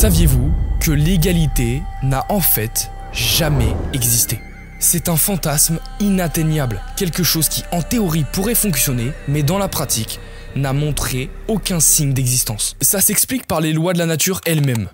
Saviez-vous que l'égalité n'a en fait jamais existé? C'est un fantasme inatteignable, quelque chose qui en théorie pourrait fonctionner, mais dans la pratique n'a montré aucun signe d'existence. Ça s'explique par les lois de la nature elle-même.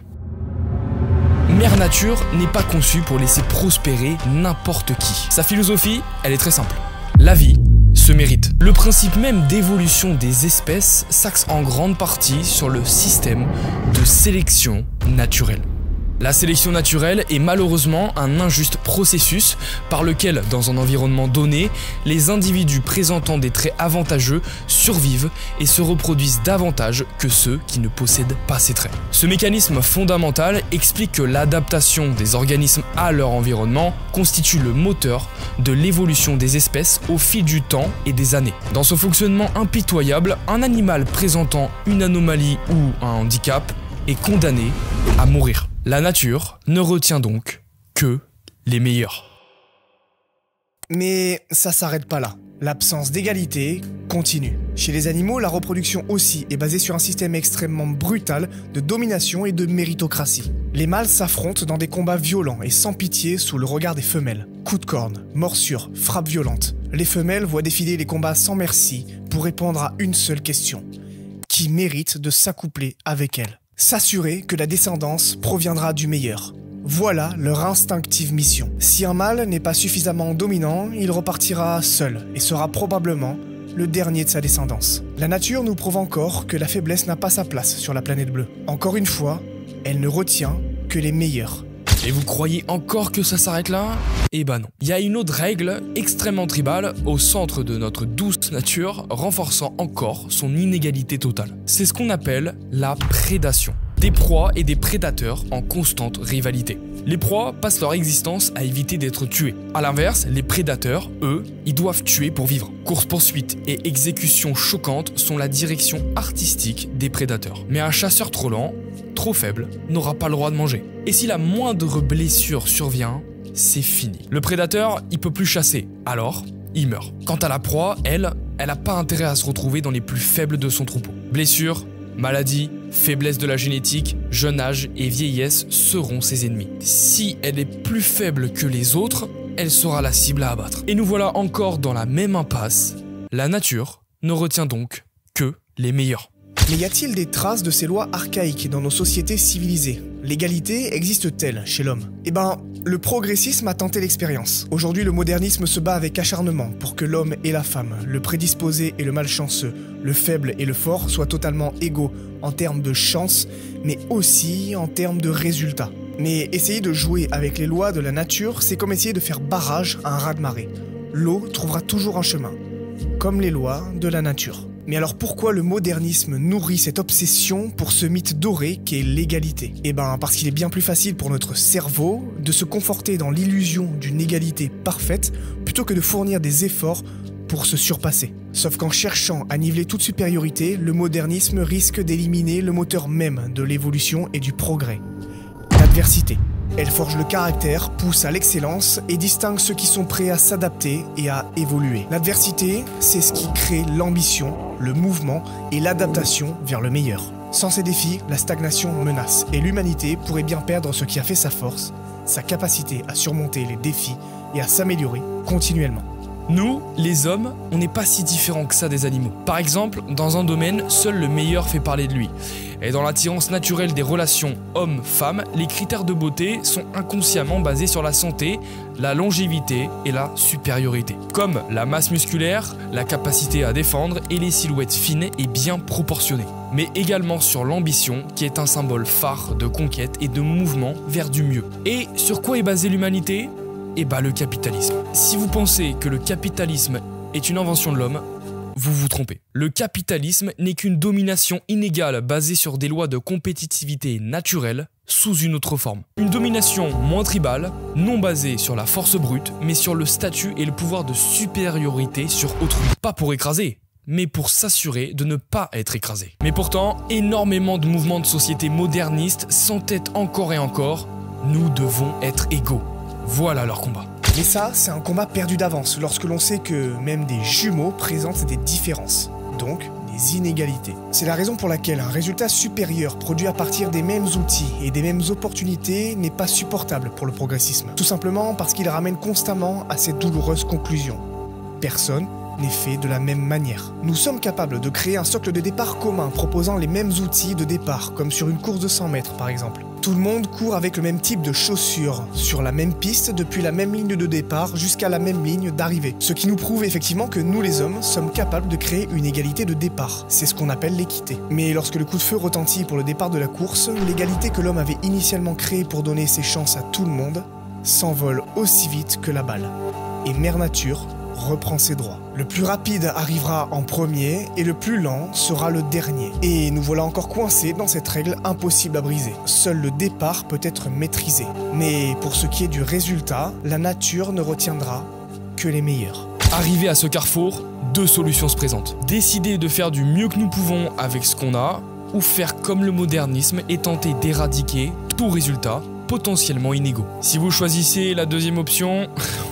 Mère Nature n'est pas conçue pour laisser prospérer n'importe qui. Sa philosophie, elle est très simple. La vie se mérite. Le principe même d'évolution des espèces s'axe en grande partie sur le système de sélection naturelle. La sélection naturelle est malheureusement un injuste processus par lequel, dans un environnement donné, les individus présentant des traits avantageux survivent et se reproduisent davantage que ceux qui ne possèdent pas ces traits. Ce mécanisme fondamental explique que l'adaptation des organismes à leur environnement constitue le moteur de l'évolution des espèces au fil du temps et des années. Dans ce fonctionnement impitoyable, un animal présentant une anomalie ou un handicap est condamné à mourir. La nature ne retient donc que les meilleurs. Mais ça s'arrête pas là. L'absence d'égalité continue. Chez les animaux, la reproduction aussi est basée sur un système extrêmement brutal de domination et de méritocratie. Les mâles s'affrontent dans des combats violents et sans pitié sous le regard des femelles. Coups de corne, morsures, frappes violentes. Les femelles voient défiler les combats sans merci pour répondre à une seule question. Qui mérite de s'accoupler avec elles? S'assurer que la descendance proviendra du meilleur. Voilà leur instinctive mission. Si un mâle n'est pas suffisamment dominant, il repartira seul et sera probablement le dernier de sa descendance. La nature nous prouve encore que la faiblesse n'a pas sa place sur la planète bleue. Encore une fois, elle ne retient que les meilleurs. Et vous croyez encore que ça s'arrête là? Eh ben non. Il y a une autre règle extrêmement tribale au centre de notre douce nature, renforçant encore son inégalité totale. C'est ce qu'on appelle la prédation. Des proies et des prédateurs en constante rivalité. Les proies passent leur existence à éviter d'être tués. A l'inverse, les prédateurs, eux, ils doivent tuer pour vivre. Course-poursuite et exécution choquante sont la direction artistique des prédateurs. Mais un chasseur trop lent, trop faible, n'aura pas le droit de manger. Et si la moindre blessure survient, c'est fini. Le prédateur, il peut plus chasser, alors il meurt. Quant à la proie, elle a pas intérêt à se retrouver dans les plus faibles de son troupeau. Blessure, maladie, faiblesse de la génétique, jeune âge et vieillesse seront ses ennemis. Si elle est plus faible que les autres, elle sera la cible à abattre. Et nous voilà encore dans la même impasse. La nature ne retient donc que les meilleurs. Mais y a-t-il des traces de ces lois archaïques dans nos sociétés civilisées? L'égalité existe-t-elle chez l'homme? Eh ben, le progressisme a tenté l'expérience. Aujourd'hui, le modernisme se bat avec acharnement pour que l'homme et la femme, le prédisposé et le malchanceux, le faible et le fort soient totalement égaux en termes de chance, mais aussi en termes de résultats. Mais essayer de jouer avec les lois de la nature, c'est comme essayer de faire barrage à un raz-de-marée. L'eau trouvera toujours un chemin, comme les lois de la nature. Mais alors pourquoi le modernisme nourrit cette obsession pour ce mythe doré qu'est l'égalité? Eh ben parce qu'il est bien plus facile pour notre cerveau de se conforter dans l'illusion d'une égalité parfaite plutôt que de fournir des efforts pour se surpasser. Sauf qu'en cherchant à niveler toute supériorité, le modernisme risque d'éliminer le moteur même de l'évolution et du progrès. L'adversité. Elle forge le caractère, pousse à l'excellence et distingue ceux qui sont prêts à s'adapter et à évoluer. L'adversité, c'est ce qui crée l'ambition, le mouvement et l'adaptation vers le meilleur. Sans ces défis, la stagnation menace et l'humanité pourrait bien perdre ce qui a fait sa force, sa capacité à surmonter les défis et à s'améliorer continuellement. Nous, les hommes, on n'est pas si différents que ça des animaux. Par exemple, dans un domaine, seul le meilleur fait parler de lui. Et dans l'attirance naturelle des relations homme-femme, les critères de beauté sont inconsciemment basés sur la santé, la longévité et la supériorité. Comme la masse musculaire, la capacité à défendre et les silhouettes fines et bien proportionnées. Mais également sur l'ambition, qui est un symbole phare de conquête et de mouvement vers du mieux. Et sur quoi est basée l'humanité ? Eh bah le capitalisme. Si vous pensez que le capitalisme est une invention de l'homme, vous vous trompez. Le capitalisme n'est qu'une domination inégale basée sur des lois de compétitivité naturelle sous une autre forme. Une domination moins tribale, non basée sur la force brute, mais sur le statut et le pouvoir de supériorité sur autrui. Pas pour écraser, mais pour s'assurer de ne pas être écrasé. Mais pourtant, énormément de mouvements de société modernistes s'entêtent encore et encore. Nous devons être égaux. Voilà leur combat. Mais ça, c'est un combat perdu d'avance lorsque l'on sait que même des jumeaux présentent des différences, donc les inégalités. C'est la raison pour laquelle un résultat supérieur produit à partir des mêmes outils et des mêmes opportunités n'est pas supportable pour le progressisme. Tout simplement parce qu'il ramène constamment à cette douloureuse conclusion. Personne n'est fait de la même manière. Nous sommes capables de créer un socle de départ commun proposant les mêmes outils de départ, comme sur une course de 100 mètres par exemple. Tout le monde court avec le même type de chaussures, sur la même piste, depuis la même ligne de départ jusqu'à la même ligne d'arrivée. Ce qui nous prouve effectivement que nous les hommes sommes capables de créer une égalité de départ. C'est ce qu'on appelle l'équité. Mais lorsque le coup de feu retentit pour le départ de la course, l'égalité que l'homme avait initialement créée pour donner ses chances à tout le monde s'envole aussi vite que la balle. Et Mère Nature reprend ses droits. Le plus rapide arrivera en premier et le plus lent sera le dernier. Et nous voilà encore coincés dans cette règle impossible à briser. Seul le départ peut être maîtrisé. Mais pour ce qui est du résultat, la nature ne retiendra que les meilleurs. Arrivé à ce carrefour, deux solutions se présentent. Décider de faire du mieux que nous pouvons avec ce qu'on a, ou faire comme le modernisme et tenter d'éradiquer tout résultat potentiellement inégaux. Si vous choisissez la deuxième option,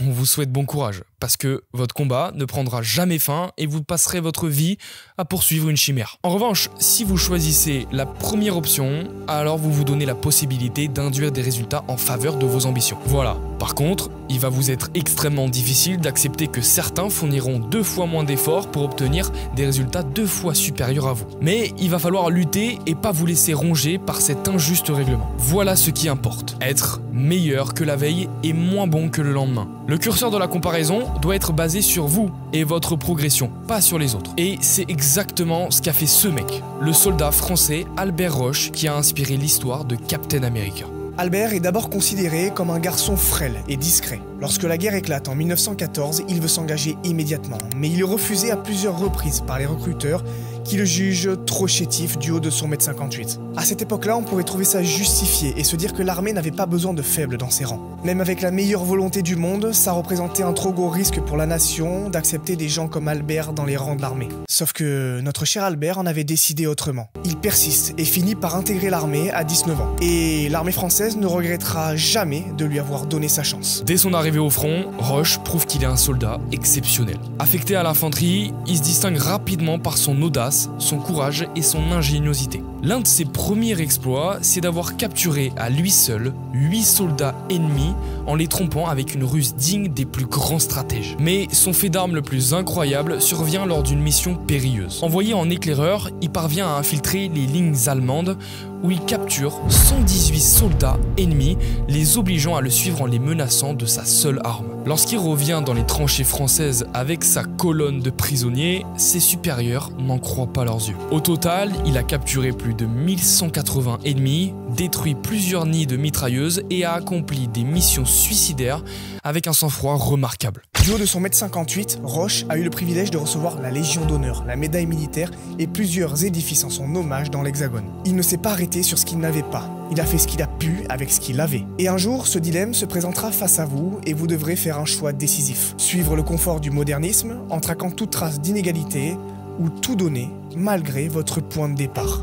on vous souhaite bon courage, parce que votre combat ne prendra jamais fin et vous passerez votre vie à poursuivre une chimère. En revanche, si vous choisissez la première option, alors vous vous donnez la possibilité d'induire des résultats en faveur de vos ambitions. Voilà. Par contre, il va vous être extrêmement difficile d'accepter que certains fourniront 2 fois moins d'efforts pour obtenir des résultats 2 fois supérieurs à vous. Mais il va falloir lutter et pas vous laisser ronger par cet injuste règlement. Voilà ce qui importe. Être meilleur que la veille et moins bon que le lendemain. Le curseur de la comparaison doit être basé sur vous et votre progression, pas sur les autres. Et c'est exactement ce qu'a fait ce mec, le soldat français Albert Roche, qui a inspiré l'histoire de Captain America. Albert est d'abord considéré comme un garçon frêle et discret. Lorsque la guerre éclate en 1914, il veut s'engager immédiatement, mais il est refusé à plusieurs reprises par les recruteurs qui le jugent trop chétif du haut de son 1m58. À cette époque-là, on pourrait trouver ça justifié et se dire que l'armée n'avait pas besoin de faibles dans ses rangs. Même avec la meilleure volonté du monde, ça représentait un trop gros risque pour la nation d'accepter des gens comme Albert dans les rangs de l'armée. Sauf que notre cher Albert en avait décidé autrement. Il persiste et finit par intégrer l'armée à 19 ans. Et l'armée française ne regrettera jamais de lui avoir donné sa chance. Dès son arrivée au front, Roche prouve qu'il est un soldat exceptionnel. Affecté à l'infanterie, il se distingue rapidement par son audace, son courage et son ingéniosité. L'un de ses premiers exploits, c'est d'avoir capturé à lui seul 8 soldats ennemis en les trompant avec une ruse digne des plus grands stratèges. Mais son fait d'armes le plus incroyable survient lors d'une mission périlleuse. Envoyé en éclaireur, il parvient à infiltrer les lignes allemandes où il capture 118 soldats ennemis, les obligeant à le suivre en les menaçant de sa seule arme. Lorsqu'il revient dans les tranchées françaises avec sa colonne de prisonniers, ses supérieurs n'en croient pas leurs yeux. Au total, il a capturé plus de 1180 ennemis, détruit plusieurs nids de mitrailleuses et a accompli des missions suicidaires avec un sang-froid remarquable. Du haut de son 1m58, Roche a eu le privilège de recevoir la Légion d'honneur, la médaille militaire et plusieurs édifices en son hommage dans l'Hexagone. Il ne s'est pas arrêté sur ce qu'il n'avait pas. Il a fait ce qu'il a pu avec ce qu'il avait. Et un jour, ce dilemme se présentera face à vous et vous devrez faire un choix décisif. Suivre le confort du modernisme en traquant toute trace d'inégalité ou tout donner malgré votre point de départ.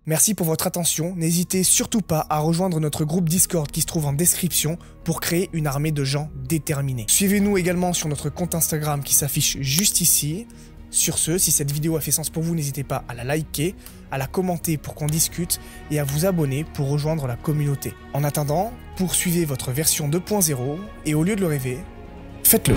Merci pour votre attention, n'hésitez surtout pas à rejoindre notre groupe Discord qui se trouve en description pour créer une armée de gens déterminés. Suivez-nous également sur notre compte Instagram qui s'affiche juste ici. Sur ce, si cette vidéo a fait sens pour vous, n'hésitez pas à la liker, à la commenter pour qu'on discute et à vous abonner pour rejoindre la communauté. En attendant, poursuivez votre version 2.0 et au lieu de le rêver, faites-le.